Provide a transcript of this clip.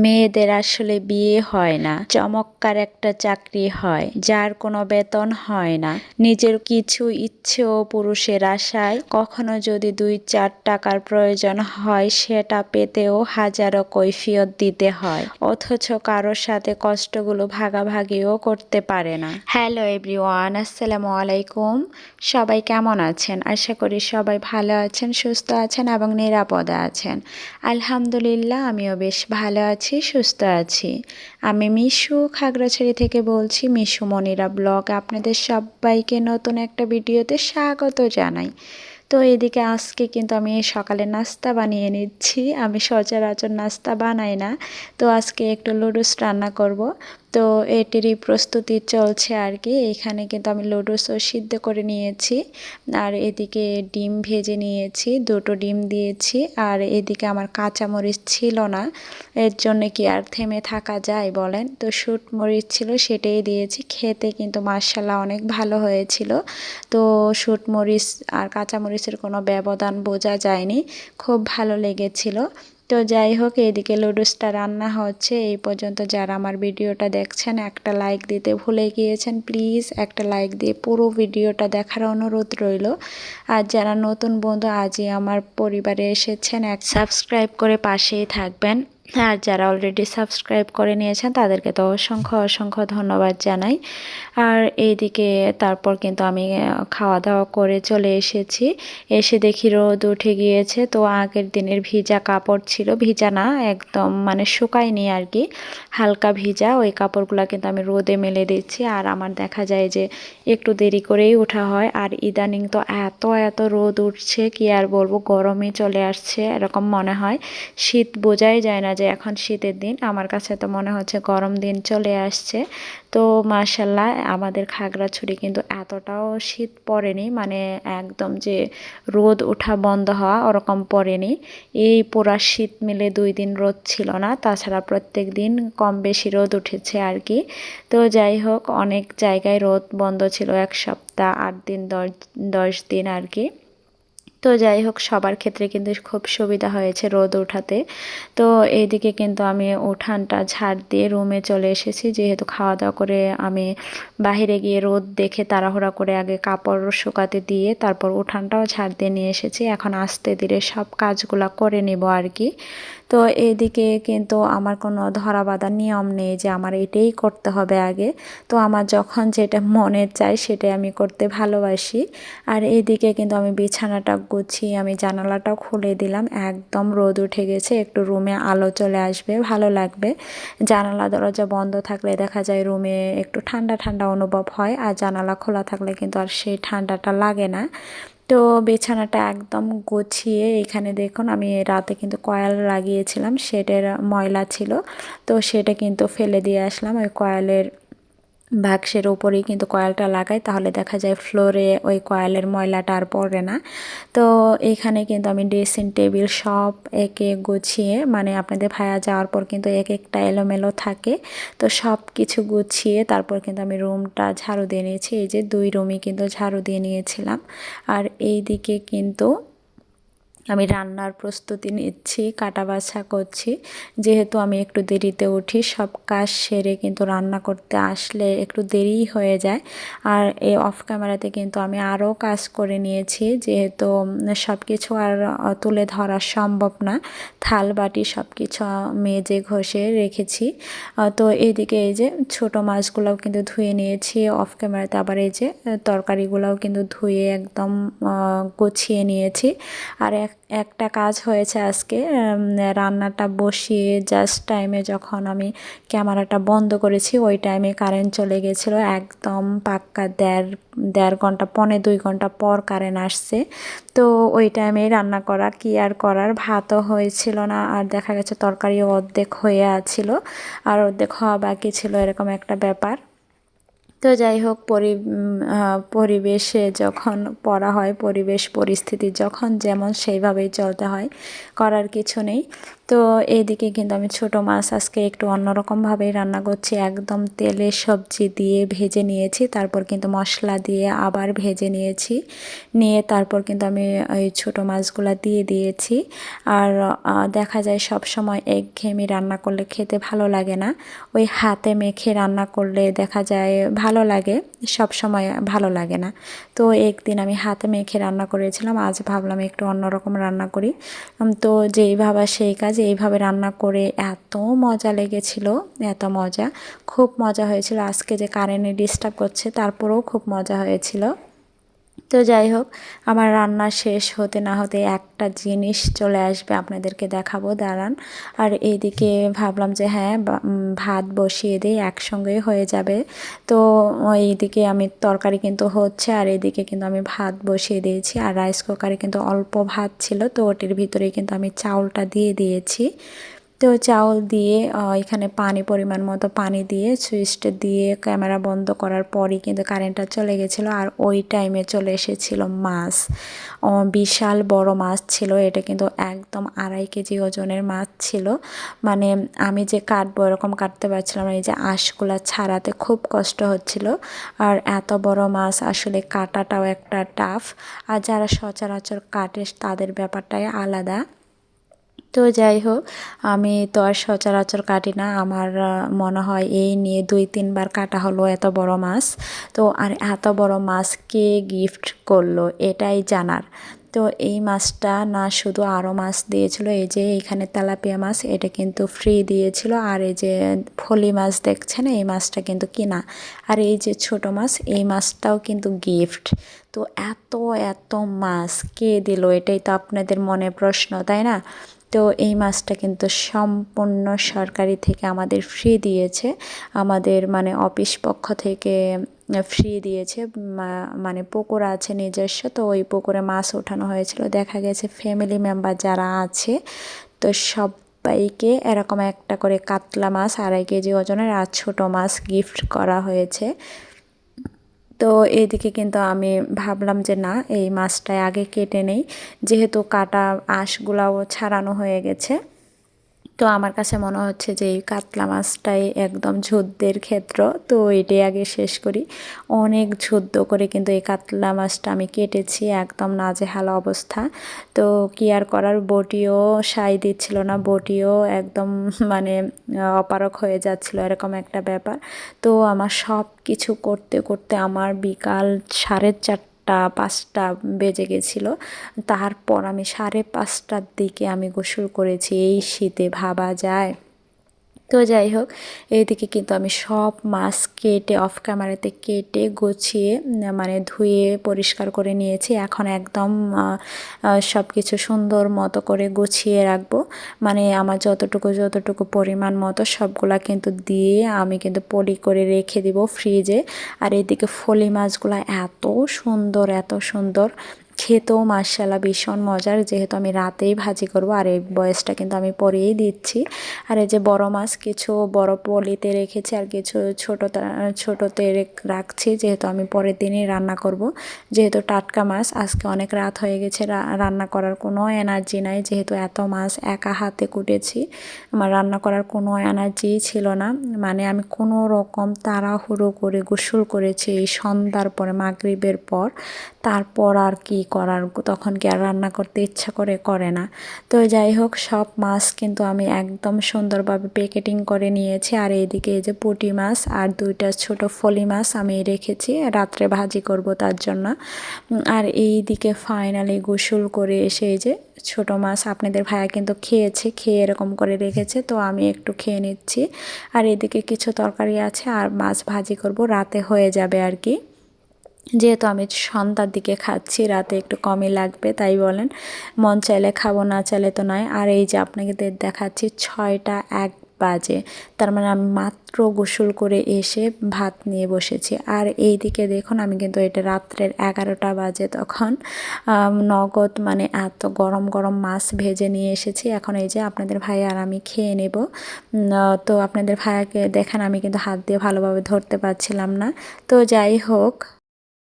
মেয়েদের আসলে বিয়ে হয় না, চমৎকার একটা চাকরি হয় যার কোনো বেতন হয় না। নিজের কিছু ইচ্ছেও পুরুষের আশায় কখনো যদি 2-4 টাকার প্রয়োজন হয় সেটা পেতেও হাজারো কৈফিয়ত দিতে হয়, অথচ কারোর সাথে কষ্টগুলো ভাগাভাগিও করতে পারে না। হ্যালো এভরিওয়ান, আসসালামু আলাইকুম। সবাই কেমন আছেন? আশা করি সবাই ভালো আছেন, সুস্থ আছেন এবং নিরাপদে আছেন। আলহামদুলিল্লাহ, আমিও বেশ ভালো আছি, সুস্থ আছি। আমি মিশু খাগড়াছড়ি থেকে বলছি, মিশু মনিরা ব্লগ। আপনাদের সবাইকে নতুন একটা ভিডিওতে স্বাগত জানাই। তো এদিকে আজকে কিন্তু আমি সকালে নাস্তা বানিয়ে নিচ্ছি। আমি সচরাচর নাস্তা বানাই না, তো আজকে একটু লুডুস রান্না করব। তো এটিরই প্রস্তুতি চলছে আর কি। এখানে কিন্তু আমি লুডুসও সিদ্ধ করে নিয়েছি, আর এদিকে ডিম ভেজে নিয়েছি, 2টো ডিম দিয়েছি। আর এদিকে আমার কাঁচামরিচ ছিল না, এর জন্য কি আর থেমে থাকা যায় বলেন। তো শুট মরিচ ছিল, সেটাই দিয়েছি। খেতে কিন্তু মাশাআল্লাহ অনেক ভালো হয়েছিল। তো শুট মরিচ আর কাঁচামরিচের কোনো ব্যবধান বোঝা যায়নি, খুব ভালো লেগেছিল। তো যাই হোক, এদিকে লুডুসটা রান্না হচ্ছে। এই পর্যন্ত যারা আমার ভিডিওটা দেখছেন একটা লাইক দিতে ভুলে গিয়েছেন, প্লিজ একটা লাইক দিয়ে পুরো ভিডিওটা দেখার অনুরোধ রইল। আর যারা নতুন বন্ধু আজই আমার পরিবারে এসেছেন, সাবস্ক্রাইব করে পাশেই থাকবেন। আর যারা অলরেডি সাবস্ক্রাইব করে নিয়েছেন তাদেরকে তো অসংখ্য অসংখ্য ধন্যবাদ জানাই। আর এইদিকে তারপর কিন্তু আমি খাওয়া দাওয়া করে চলে এসেছি। এসে দেখি রোদ উঠে গিয়েছে। তো আগের দিনের ভিজা কাপড় ছিল, ভিজা না একদম মানে শুকায়নি আর কি, হালকা ভিজা, ওই কাপড়গুলো কিন্তু আমি রোদে মেলে দিচ্ছি। আর আমার দেখা যায় যে একটু দেরি করেই ওঠা হয়। আর ইদানিং তো এত এত রোদ উঠছে, কি আর বলবো, গরমই চলে আসছে এরকম মনে হয়। শীত বোঝাই যায় না যে এখন শীতের দিন, আমার কাছে তো মনে হচ্ছে গরম দিন চলে আসছে। তো মাশাআল্লাহ আমাদের খাগড়াছড়ি কিন্তু এতটাও শীত পড়েনি, মানে একদম যে রোদ ওঠা বন্ধ হওয়া ওরকম পড়েনি। এই পুরা শীত মিলে 2 দিন রোদ ছিল না, তাছাড়া প্রত্যেক দিন কম বেশি রোদ উঠেছে আর কি। তো যাই হোক, অনেক জায়গায় রোদ বন্ধ ছিল 1 সপ্তাহ, 8 দিন, 10 দিন আর কি। তো যাই হোক, সবার ক্ষেত্রে কিন্তু খুব সুবিধা হয়েছে রোদ ওঠাতে। তো এইদিকে কিন্তু আমি উঠানটা ঝাড় দিয়ে রুমে চলে এসেছি, যেহেতু খাওয়া দাওয়া করে আমি বাহিরে গিয়ে রোদ দেখে তাড়াহুড়া করে আগে কাপড় শুকাতে দিয়ে তারপর উঠানটাও ঝাড় দিয়ে নিয়ে এসেছি। এখন আস্তে ধীরে সব কাজগুলা করে নেব আর কি। তো এইদিকে কিন্তু আমার কোনো ধরা বাঁধা নিয়ম নেই যে আমার এটাই করতে হবে আগে। তো আমার যখন যেটা মনে চায় সেটাই আমি করতে ভালোবাসি। আর এইদিকে কিন্তু আমি বিছানাটা গুছিয়ে আমি জানালাটাও খুলে দিলাম, একদম রোদ উঠে গেছে, একটু রুমে আলো চলে আসবে, ভালো লাগবে। জানালা দরজা বন্ধ থাকলে দেখা যায় রুমে একটু ঠান্ডা ঠান্ডা অনুভব হয়, আর জানালা খোলা থাকলে কিন্তু আর সেই ঠান্ডাটা লাগে না। তো বিছানাটা একদম গুছিয়ে, এখানে দেখুন আমি রাতে কিন্তু কয়েল লাগিয়েছিলাম, সেটার ময়লা ছিল, তো সেটা কিন্তু ফেলে দিয়ে আসলাম। ওই কয়েলের বাক্সের উপরেই কিন্তু কয়েলটা লাগাই, তাহলে দেখা যায় ফ্লোরে ওই কয়েলের ময়লাটা আর পড়ে না। তো এখানে কিন্তু আমি ড্রেসিং টেবিল সব একে গুছিয়ে, মানে আপনাদের ভাইয়া যাওয়ার পর কিন্তু এক একটা এলোমেলো থাকে, তো সব কিছু গুছিয়ে তারপর কিন্তু আমি রুমটা ঝাড়ু দিয়ে নিয়েছি। এই যে 2 রুমই কিন্তু ঝাড়ু দিয়ে নিয়েছিলাম। আর এই দিকে কিন্তু আমি রান্নার প্রস্তুতি নিচ্ছি, কাটা বাছা করছি। যেহেতু আমি একটু দেরিতে উঠি, সব কাজ সেরে কিন্তু রান্না করতে আসলে একটু দেরিই হয়ে যায়। আর এই অফ ক্যামেরাতে কিন্তু আমি আরও কাজ করে নিয়েছি, যেহেতু সব কিছু আর তুলে ধরা সম্ভব না। থাল বাটি সব কিছু মেজে ঘষে রেখেছি। তো এইদিকে এই যে ছোটো মাছগুলোও কিন্তু ধুয়ে নিয়েছি অফ ক্যামেরাতে, আবার এই যে তরকারিগুলোও কিন্তু ধুয়ে একদম গুছিয়ে নিয়েছি। আর একটা কাজ হয়েছে আজকে, রান্নাটা বসিয়ে জাস্ট টাইমে যখন আমি ক্যামেরাটা বন্ধ করেছি ওই টাইমে কারেন্ট চলে গেছিলো, একদম পাক্কা দেড় ঘন্টা 1.25 ঘন্টা পর কারেন্ট আসছে। তো ওই টাইমেই রান্না করা, কি আর করার, ভাতও হয়েছিল না, আর দেখা গেছে তরকারিও অর্ধেক হয়ে আছিল আর অর্ধেক হওয়া বাকি ছিল, এরকম একটা ব্যাপার। তো যাই হোক, পরিবেশে যখন পড়া হয়, পরিবেশ পরিস্থিতি যখন যেমন সেইভাবেই চলতে হয়, করার কিছু নেই। তো এইদিকে কিন্তু আমি ছোট মাছ আজকে একটু অন্যরকমভাবেই রান্না করছি। একদম তেলে সবজি দিয়ে ভেজে নিয়েছি, তারপর কিন্তু মশলা দিয়ে আবার ভেজে নিয়েছি, নিয়ে তারপর কিন্তু আমি ওই ছোট মাছগুলো দিয়ে দিয়েছি। আর দেখা যায় সব সময় একঘেয়েমি রান্না করলে খেতে ভালো লাগে না, ওই হাতে মেখে রান্না করলে দেখা যায় ভালো লাগে, সব সময় ভালো লাগে না। তো একদিন আমি হাতে মেখে রান্না করেছিলাম, আজ ভাবলাম একটু অন্যরকম রান্না করি। তো যেই ভাবা সেই কাজ, এইভাবে রান্না করে এত মজা লেগেছিল, এত মজা, খুব মজা হয়েছিল। আজকে যে কারেন্টে ডিস্টার্ব করছে তারপরেও খুব মজা হয়েছিল। তো যাই হোক, আমার রান্না শেষ হতে না হতে একটা জিনিস চলে আসবে, আপনাদেরকে দেখাবো, দাঁড়ান। আর এইদিকে ভাবলাম যে হ্যাঁ ভাত বসিয়ে দিই, একসঙ্গেই হয়ে যাবে। তো এইদিকে আমি তরকারি কিন্তু হচ্ছে, আর এইদিকে কিন্তু আমি ভাত বসিয়ে দিয়েছি। আর রাইস কুকারে কিন্তু অল্প ভাত ছিল, তো ওটির ভিতরে কিন্তু আমি চাউলটা দিয়ে দিয়েছি। তো চাউল দিয়ে এখানে পানি পরিমাণ মতো পানি দিয়ে সুইচটা দিয়ে ক্যামেরা বন্ধ করার পরই কিন্তু কারেন্টটা চলে গেছিলো। আর ওই টাইমে চলে এসেছিল মাছ, বিশাল বড় মাছ ছিল। এটা কিন্তু একদম 2.5 কেজি ওজনের মাছ ছিল। মানে আমি যে কাটবো এরকম কাটতে পারছিলাম না, এই যে আঁশগুলা ছাড়াতে খুব কষ্ট হচ্ছিল। আর এত বড় মাছ আসলে কাটাটাও একটা টাফ, আর যারা সচরাচর কাটে তাদের ব্যাপারটাই আলাদা। তো যাই হোক, আমি তো আর সচরাচর কাটি না, আমার মনে হয় এই নিয়ে 2-3 বার কাটা হলো এত বড় মাছ। তো আর এত বড় মাছ কে গিফট করলো এটাই জানার। তো এই মাছটা না, শুধু আরও মাছ দিয়েছিল, এই যে এখানে তেলাপিয়া মাছ, এটা কিন্তু ফ্রি দিয়েছিল। আর এই যে ফলি মাছ দেখছেন, এই মাছটা কিন্তু কিনা। আর এই যে ছোট মাছ, এই মাছটাও কিন্তু গিফট। তো এত এত মাছ কে দিল, এটাই তো আপনাদের মনে প্রশ্ন, তাই না? তো এই মাছটা কিন্তু সম্পূর্ণ সরকারি থেকে আমাদের ফ্রি দিয়েছে, আমাদের মানে অফিস পক্ষ থেকে ফ্রি দিয়েছে। মানে পুকুর আছে নিজস্ব, তো ওই পুকুরে মাছ ওঠানো হয়েছিল। দেখা গেছে ফ্যামিলি মেম্বার যারা আছে, তো সবাইকে এরকম একটা করে কাতলা মাছ 2.5 কেজি ওজনের আর ছোটো মাছ গিফট করা হয়েছে। তো এইদিকে কিন্তু আমি ভাবলাম যে না, এই মাছটাই আগে কেটে নেই, যেহেতু কাটা আঁশগুলাও ছাড়ানো হয়ে গেছে। তো আমার কাছে মনে হচ্ছে যে এই কাতলা মাছটাই একদম যুদ্ধের ক্ষেত্র, তো এটাই আগে শেষ করি। অনেক যুদ্ধ করে কিন্তু এই কাতলা মাছটা আমি কেটেছি, একদম নাজেহাল অবস্থা। তো কি আর করার, বটিও সাই দিচ্ছিল না, বটিও একদম মানে অপারক হয়ে যাচ্ছিল, এরকম একটা ব্যাপার। তো আমার সব কিছু করতে করতে আমার বিকাল 4:30-5টা বেজে গেছিলো। তারপর আমি 5:30টার দিকে আমি গোসল করেছি, এই শীতে ভাবা যায়। তো যাই হোক, এইদিকে কিন্তু আমি সব মাছ কেটে অফ ক্যামেরাতে কেটে গুছিয়ে মানে ধুয়ে পরিষ্কার করে নিয়েছি। এখন একদম সব কিছু সুন্দর মতো করে গুছিয়ে রাখবো, মানে আমার যতটুকু যতটুকু পরিমাণ মতো সবগুলা কিন্তু দিয়ে আমি কিন্তু পলি করে রেখে দিব ফ্রিজে। আর এইদিকে ফলি মাছগুলা এত সুন্দর, এত সুন্দর, খেতেও মাশাআল্লাহ ভীষণ মজার। যেহেতু আমি রাতেই ভাজি করব, আর এই বয়সটা কিন্তু আমি পরেই দিচ্ছি। আর এই যে বড় মাছ কিছু বড় পলিতে রেখেছি, আর কিছু ছোটোতে রাখছি, যেহেতু আমি পরের দিনই রান্না করব। যেহেতু টাটকা মাছ, আজকে অনেক রাত হয়ে গেছে, রান্না করার কোনো এনার্জি নাই, যেহেতু এত মাছ একা হাতে কুটেছি, আমার রান্না করার কোনো এনার্জিই ছিল না। মানে আমি কোনো রকম তাড়াহুড়ো করে গোসল করেছি এই সন্ধ্যার পরে, মাগরিবের পর। তারপর আর কি করার, তখন কি আর রান্না করতে ইচ্ছা করে না। তো যাই হোক, সব মাছ কিন্তু আমি একদম সুন্দরভাবে প্যাকেটিং করে নিয়েছি। আর এইদিকে এই যে পুঁটি মাছ আর 2টা ছোট ফলি মাছ আমি রেখেছি, রাত্রে ভাজি করব তার জন্য। আর এই দিকে ফাইনালি গোসল করে এসে এই যে ছোট মাছ আপনাদের ভাইয়া কিন্তু খেয়েছে, খেয়ে এরকম করে রেখেছে, তো আমি একটু খেয়ে নিচ্ছি। আর এদিকে কিছু তরকারি আছে, আর মাছ ভাজি করব, রাতে হয়ে যাবে আর কি। যেহেতু আমি সন্ধ্যার দিকে খাচ্ছি, রাতে একটু কমই লাগবে, তাই বলেন, মন চাইলে খাবো, না চাইলে তো নয়। আর এই যে আপনাকে দেখাচ্ছি 6টা 1 বাজে, তার মানে আমি মাত্র গোসল করে এসে ভাত নিয়ে বসেছি। আর এই দিকে দেখুন, আমি কিন্তু এটা রাত্রের 11টা বাজে তখন নগদ মানে এত গরম গরম মাছ ভেজে নিয়ে এসেছি। এখন এই যে আপনাদের ভাই আর আমি খেয়ে নেব। তো আপনাদের ভাইয়াকে দেখেন, আমি কিন্তু হাত দিয়ে ভালোভাবে ধরতে পারছিলাম না। তো যাই হোক,